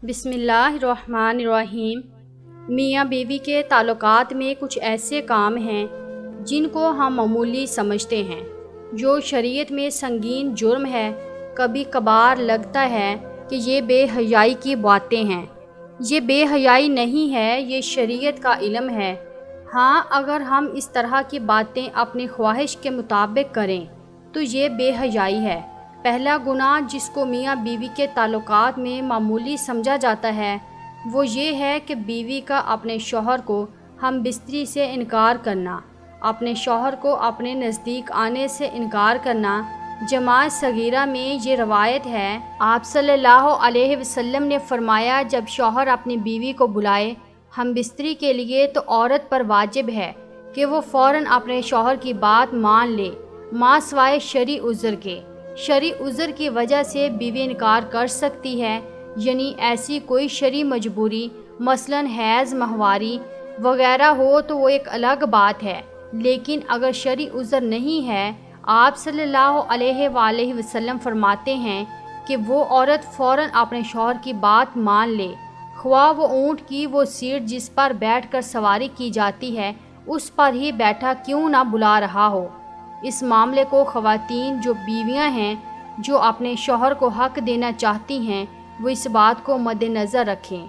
بسم اللہ الرحمن الرحیم۔ میاں بیوی کے تعلقات میں کچھ ایسے کام ہیں جن کو ہم معمولی سمجھتے ہیں، جو شریعت میں سنگین جرم ہے۔ کبھی کبھار لگتا ہے کہ یہ بے حیائی کی باتیں ہیں۔ یہ بے حیائی نہیں ہے، یہ شریعت کا علم ہے۔ ہاں، اگر ہم اس طرح کی باتیں اپنی خواہش کے مطابق کریں تو یہ بے حیائی ہے۔ پہلا گناہ جس کو میاں بیوی کے تعلقات میں معمولی سمجھا جاتا ہے وہ یہ ہے کہ بیوی کا اپنے شوہر کو ہم بستری سے انکار کرنا، اپنے شوہر کو اپنے نزدیک آنے سے انکار کرنا۔ جماعت صغیرہ میں یہ روایت ہے، آپ صلی اللہ علیہ وسلم نے فرمایا، جب شوہر اپنی بیوی کو بلائے ہم بستری کے لیے تو عورت پر واجب ہے کہ وہ فوراً اپنے شوہر کی بات مان لے، ماں سوائے شرعی عذر کے۔ شرعی عذر کی وجہ سے بیوی انکار کر سکتی ہے، یعنی ایسی کوئی شرعی مجبوری، مثلاً حیض، ماہواری وغیرہ ہو تو وہ ایک الگ بات ہے۔ لیکن اگر شرعی عذر نہیں ہے، آپ صلی اللہ علیہ وآلہ وسلم فرماتے ہیں کہ وہ عورت فوراً اپنے شوہر کی بات مان لے، خواہ وہ اونٹ کی وہ سیٹ جس پر بیٹھ کر سواری کی جاتی ہے اس پر ہی بیٹھا کیوں نہ بلا رہا ہو۔ اس معاملے کو خواتین جو بیویاں ہیں، جو اپنے شوہر کو حق دینا چاہتی ہیں، وہ اس بات کو مد نظر رکھیں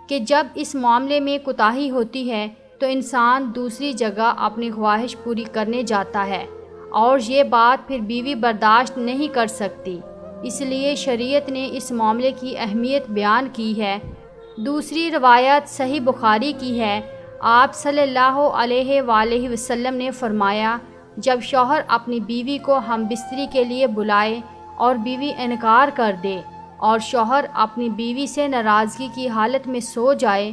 کہ جب اس معاملے میں کوتاہی ہوتی ہے تو انسان دوسری جگہ اپنی خواہش پوری کرنے جاتا ہے، اور یہ بات پھر بیوی برداشت نہیں کر سکتی۔ اس لیے شریعت نے اس معاملے کی اہمیت بیان کی ہے۔ دوسری روایت صحیح بخاری کی ہے، آپ صلی اللہ علیہ وآلہ وسلم نے فرمایا، جب شوہر اپنی بیوی کو ہم بستری کے لیے بلائے اور بیوی انکار کر دے اور شوہر اپنی بیوی سے ناراضگی کی حالت میں سو جائے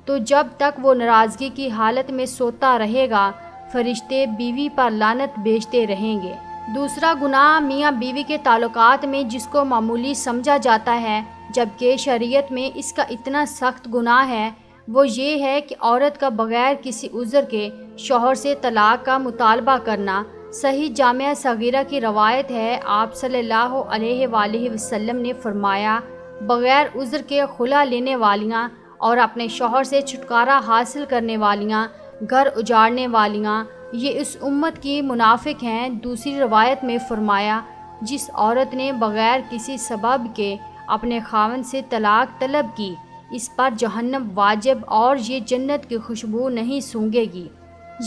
تو جب تک وہ ناراضگی کی حالت میں سوتا رہے گا فرشتے بیوی پر لعنت بھیجتے رہیں گے۔ دوسرا گناہ میاں بیوی کے تعلقات میں جس کو معمولی سمجھا جاتا ہے جبکہ شریعت میں اس کا اتنا سخت گناہ ہے، وہ یہ ہے کہ عورت کا بغیر کسی عذر کے شوہر سے طلاق کا مطالبہ کرنا۔ صحیح جامعہ صغیرہ کی روایت ہے، آپ صلی اللہ علیہ وآلہ وسلم نے فرمایا، بغیر عذر کے خلا لینے والیاں اور اپنے شوہر سے چھٹکارا حاصل کرنے والیاں، گھر اجاڑنے والیاں، یہ اس امت کی منافق ہیں۔ دوسری روایت میں فرمایا، جس عورت نے بغیر کسی سبب کے اپنے خاوند سے طلاق طلب کی، اس پر جہنم واجب اور یہ جنت کی خوشبو نہیں سونگھے گی۔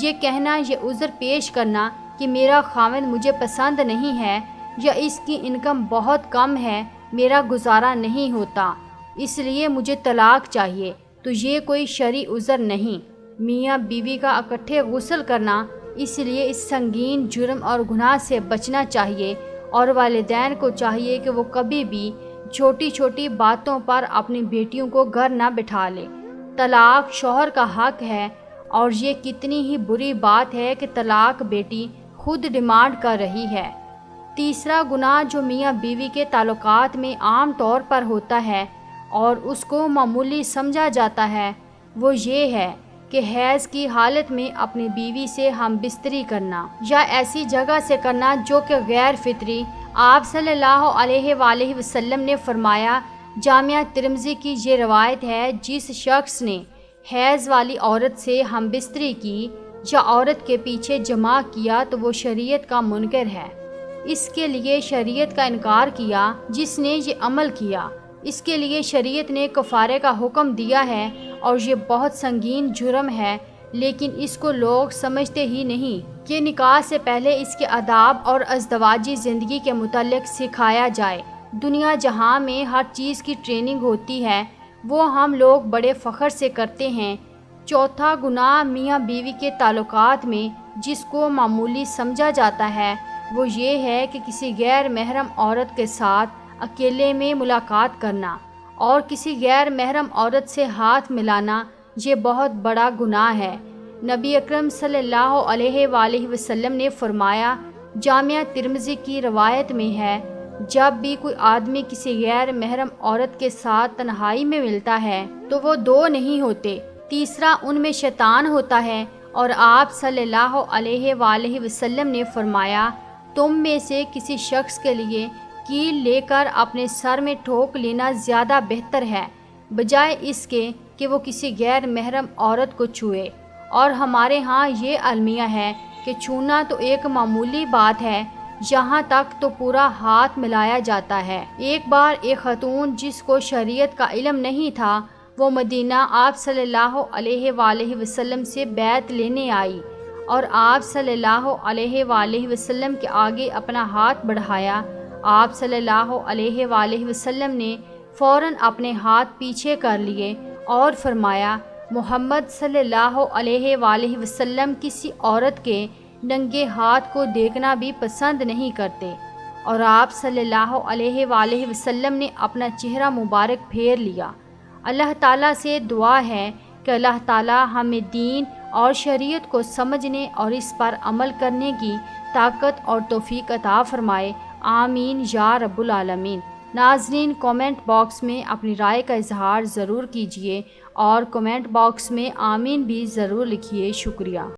یہ کہنا، یہ عذر پیش کرنا کہ میرا خاوند مجھے پسند نہیں ہے یا اس کی انکم بہت کم ہے، میرا گزارا نہیں ہوتا، اس لیے مجھے طلاق چاہیے، تو یہ کوئی شرعی عذر نہیں۔ میاں بیوی کا اکٹھے غسل کرنا، اس لیے اس سنگین جرم اور گناہ سے بچنا چاہیے، اور والدین کو چاہیے کہ وہ کبھی بھی چھوٹی چھوٹی باتوں پر اپنی بیٹیوں کو گھر نہ بٹھا لے۔ طلاق شوہر کا حق ہے، اور یہ کتنی ہی بری بات ہے کہ طلاق بیٹی خود ڈیمانڈ کر رہی ہے۔ تیسرا گناہ جو میاں بیوی کے تعلقات میں عام طور پر ہوتا ہے اور اس کو معمولی سمجھا جاتا ہے، وہ یہ ہے کہ حیض کی حالت میں اپنی بیوی سے ہم بستری کرنا یا ایسی جگہ سے کرنا جو کہ غیر فطری۔ آپ صلی اللہ علیہ وآلہ وسلم نے فرمایا، جامعہ ترمذی کی یہ روایت ہے، جس شخص نے حیض والی عورت سے ہم بستری کی یا عورت کے پیچھے جماع کیا تو وہ شریعت کا منکر ہے۔ اس کے لیے شریعت کا انکار کیا جس نے یہ عمل کیا، اس کے لیے شریعت نے کفارے کا حکم دیا ہے، اور یہ بہت سنگین جرم ہے، لیکن اس کو لوگ سمجھتے ہی نہیں کہ نکاح سے پہلے اس کے آداب اور ازدواجی زندگی کے متعلق سکھایا جائے۔ دنیا جہاں میں ہر چیز کی ٹریننگ ہوتی ہے، وہ ہم لوگ بڑے فخر سے کرتے ہیں۔ چوتھا گناہ میاں بیوی کے تعلقات میں جس کو معمولی سمجھا جاتا ہے، وہ یہ ہے کہ کسی غیر محرم عورت کے ساتھ اکیلے میں ملاقات کرنا اور کسی غیر محرم عورت سے ہاتھ ملانا، یہ بہت بڑا گناہ ہے۔ نبی اکرم صلی اللہ علیہ وآلہ وسلم نے فرمایا، جامعہ ترمذی کی روایت میں ہے، جب بھی کوئی آدمی کسی غیر محرم عورت کے ساتھ تنہائی میں ملتا ہے تو وہ دو نہیں ہوتے، تیسرا ان میں شیطان ہوتا ہے، اور آپ صلی اللہ علیہ وآلہ وسلم نے فرمایا، تم میں سے کسی شخص کے لیے کیل لے کر اپنے سر میں ٹھوک لینا زیادہ بہتر ہے بجائے اس کے کہ وہ کسی غیر محرم عورت کو چھوئے۔ اور ہمارے ہاں یہ المیہ ہے کہ چھونا تو ایک معمولی بات ہے، یہاں تک تو پورا ہاتھ ملایا جاتا ہے۔ ایک بار ایک خاتون جس کو شریعت کا علم نہیں تھا، وہ مدینہ آپ صلی اللہ علیہ وآلہ وسلم سے بیعت لینے آئی اور آپ صلی اللہ علیہ وآلہ وسلم کے آگے اپنا ہاتھ بڑھایا۔ آپ صلی اللہ علیہ وآلہ وسلم نے فوراً اپنے ہاتھ پیچھے کر لیے اور فرمایا، محمد صلی اللہ علیہ وآلہ وسلم کسی عورت کے ننگے ہاتھ کو دیکھنا بھی پسند نہیں کرتے، اور آپ صلی اللہ علیہ وآلہ وسلم نے اپنا چہرہ مبارک پھیر لیا۔ اللہ تعالیٰ سے دعا ہے کہ اللہ تعالیٰ ہمیں دین اور شریعت کو سمجھنے اور اس پر عمل کرنے کی طاقت اور توفیق عطا فرمائے، آمین یا رب العالمین۔ ناظرین، کومنٹ باکس میں اپنی رائے کا اظہار ضرور کیجیے اور کومنٹ باکس میں آمین بھی ضرور لکھیے۔ شکریہ۔